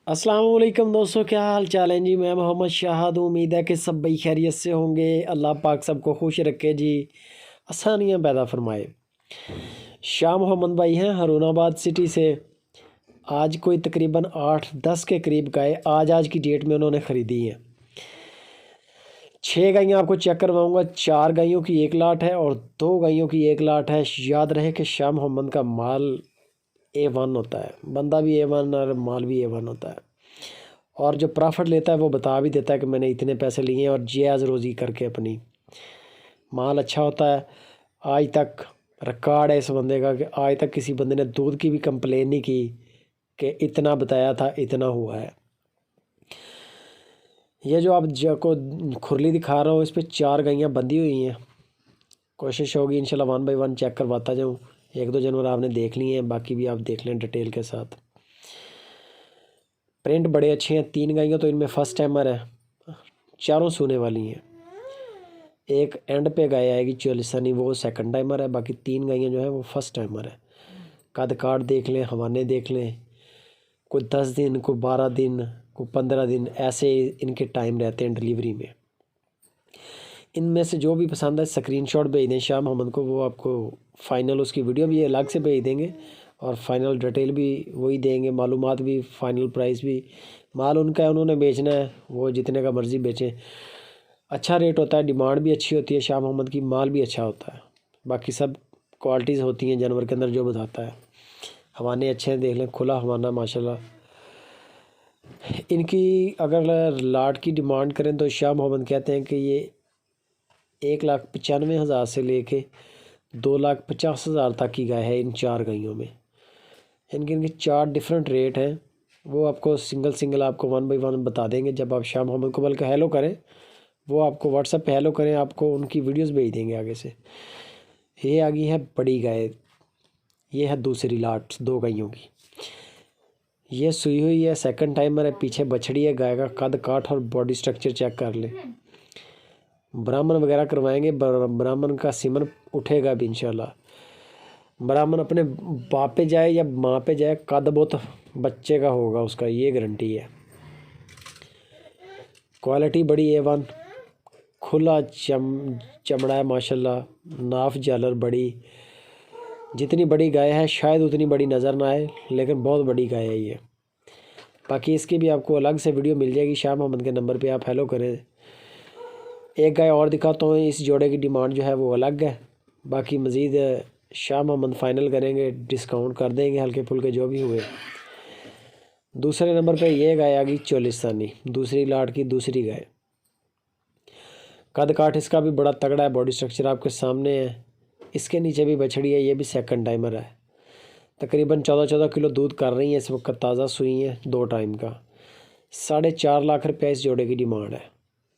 अस्सलाम वालेकुम दोस्तों, क्या हाल चाल है जी। मैं मोहम्मद शाहद हूँ। उम्मीद है कि सब भाई खैरियत से होंगे। अल्लाह पाक सबको खुश रखे जी, आसानियाँ पैदा फरमाए। शाह मोहम्मद भाई हैं हरूनाबाद सिटी से। आज कोई तकरीबन 8-10 के करीब गाय आज की डेट में उन्होंने ख़रीदी हैं। 6 गायें आपको चेक करवाऊँगा। 4 गायों की एक लाट है और 2 गायों की एक लाट है। याद रहे कि शाह मोहम्मद का माल A1 होता है, बंदा भी A1 और माल भी A1 होता है। और जो प्रॉफिट लेता है वो बता भी देता है कि मैंने इतने पैसे लिए हैं, और जायज़ रोज़ी करके अपनी माल अच्छा होता है। आज तक रिकॉर्ड है इस बंदे का कि आज तक किसी बंदे ने दूध की भी कंप्लेन नहीं की कि इतना बताया था इतना हुआ है। ये जो आप को खुरली दिखा रहा हूँ, इस पर 4 गायें बंधी हुई हैं। कोशिश होगी इंशाल्लाह 1 बाय 1 चेक करवाता जाऊँ। 1-2 जानवर आपने देख लिए हैं, बाकी भी आप देख लें डिटेल के साथ। प्रिंट बड़े अच्छे हैं। 3 गायें तो इनमें फर्स्ट टाइमर है, चारों सोने वाली हैं। एक एंड पे गाय आएगी चोलिस्तानी, वो सेकंड टाइमर है। बाकी 3 गायें जो है वो फर्स्ट टाइमर है। कद काठ देख लें, हवाने देख लें। कोई 10 दिन, कोई 12 दिन, कोई 15 दिन, ऐसे इनके टाइम रहते हैं डिलीवरी में। इनमें से जो भी पसंद है स्क्रीनशॉट भेज दें शाह मोहम्मद को, वो आपको फ़ाइनल उसकी वीडियो भी अलग से भेज देंगे और फाइनल डिटेल भी वही देंगे, मालूमात भी, फाइनल प्राइस भी। माल उनका है, उन्होंने बेचना है, वो जितने का मर्ज़ी बेचें। अच्छा रेट होता है, डिमांड भी अच्छी होती है शाह मोहम्मद की, माल भी अच्छा होता है। बाकी सब क्वालिटीज़ होती हैं जानवर के अंदर जो बताता है। हवाने अच्छे हैं, देख लें, खुला हवाना माशाल्लाह। इनकी अगर लाट की डिमांड करें तो शाह मोहम्मद कहते हैं कि ये 1,95,000 से लेके 2,50,000 तक की गाय है इन 4 गायों में। इनके 4 डिफरेंट रेट हैं, वो आपको सिंगल आपको 1 बाय 1 बता देंगे जब आप शाह मोहम्मद को बल्कि हेलो करें। वो आपको व्हाट्सएप पे हेलो करें, आपको उनकी वीडियोस भेज देंगे आगे से। ये आ गई है बड़ी गाय, ये है दूसरी लाट 2 गायों की। ये सुई हुई है, सेकंड टाइमर है, पीछे बछड़ी है। गाय का कद काठ और बॉडी स्ट्रक्चर चेक कर ले। ब्राह्मण वगैरह करवाएंगे, ब्राह्मण का सीमन उठेगा भी इंशाल्लाह। ब्राह्मण अपने बाप पे जाए या माँ पे जाए, कद बहुत बच्चे का होगा उसका, ये गारंटी है। क्वालिटी बड़ी A1, खुला चमड़ा है माशाल्लाह। नाफ जालर बड़ी, जितनी बड़ी गाय है शायद उतनी बड़ी नज़र ना आए, लेकिन बहुत बड़ी गाय है ये। बाकी इसकी भी आपको अलग से वीडियो मिल जाएगी। शाह मोहम्मद के नंबर पे आप हेलो करें। एक गाय और दिखाता हूँ, इस जोड़े की डिमांड जो है वो अलग है। बाकी मज़ीद शाह मोहम्मद फ़ाइनल करेंगे, डिस्काउंट कर देंगे हल्के फुल्के जो भी हुए। दूसरे नंबर पे ये गाय आ गई चोलिस्तानी, दूसरी लाट की दूसरी गाय। कद काठ इसका भी बड़ा तगड़ा है, बॉडी स्ट्रक्चर आपके सामने है। इसके नीचे भी बछड़ी है, ये भी सेकंड टाइमर है। तकरीबन 14-14 किलो दूध कर रही है इस वक्त, ताज़ा सुई है, 2 टाइम का। 4.5 लाख रुपया इस जोड़े की डिमांड है।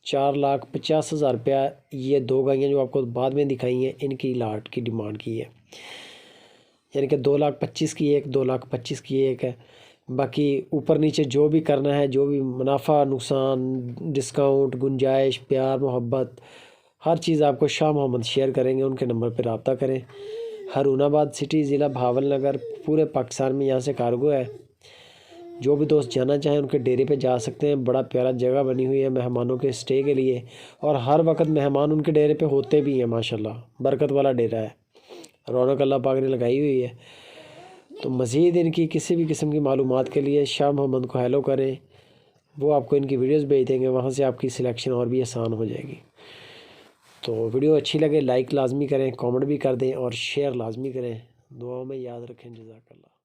4,50,000 रुपया ये 2 गायें जो आपको बाद में दिखाई हैं इनकी लाट की डिमांड की है। यानी कि 2,25,000 की एक, 2,25,000 की एक है। बाकी ऊपर नीचे जो भी करना है, जो भी मुनाफा नुकसान, डिस्काउंट, गुंजाइश, प्यार मोहब्बत, हर चीज़ आपको शाह मोहम्मद शेयर करेंगे। उनके नंबर पर रब्ता करें। हरूनाबाद सिटी, ज़िला भावल नगर, पूरे पाकिस्तान में यहाँ से कार्गो है। जो भी दोस्त जाना चाहें उनके डेरे पे जा सकते हैं। बड़ा प्यारा जगह बनी हुई है मेहमानों के स्टे के लिए, और हर वक्त मेहमान उनके डेरे पे होते भी हैं माशाल्लाह। बरकत वाला डेरा है, रौनक अल्लाह पाक ने लगाई हुई है। तो मज़ीद इनकी किसी भी किस्म की मालूमात के लिए शाह मोहम्मद को हेलो करें, वो आपको इनकी वीडियोस भेज देंगे। वहाँ से आपकी सिलेक्शन और भी आसान हो जाएगी। तो वीडियो अच्छी लगे लाइक लाजमी करें, कमेंट भी कर दें और शेयर लाजमी करें। दुआओं में याद रखें। जज़ाकल्लाह।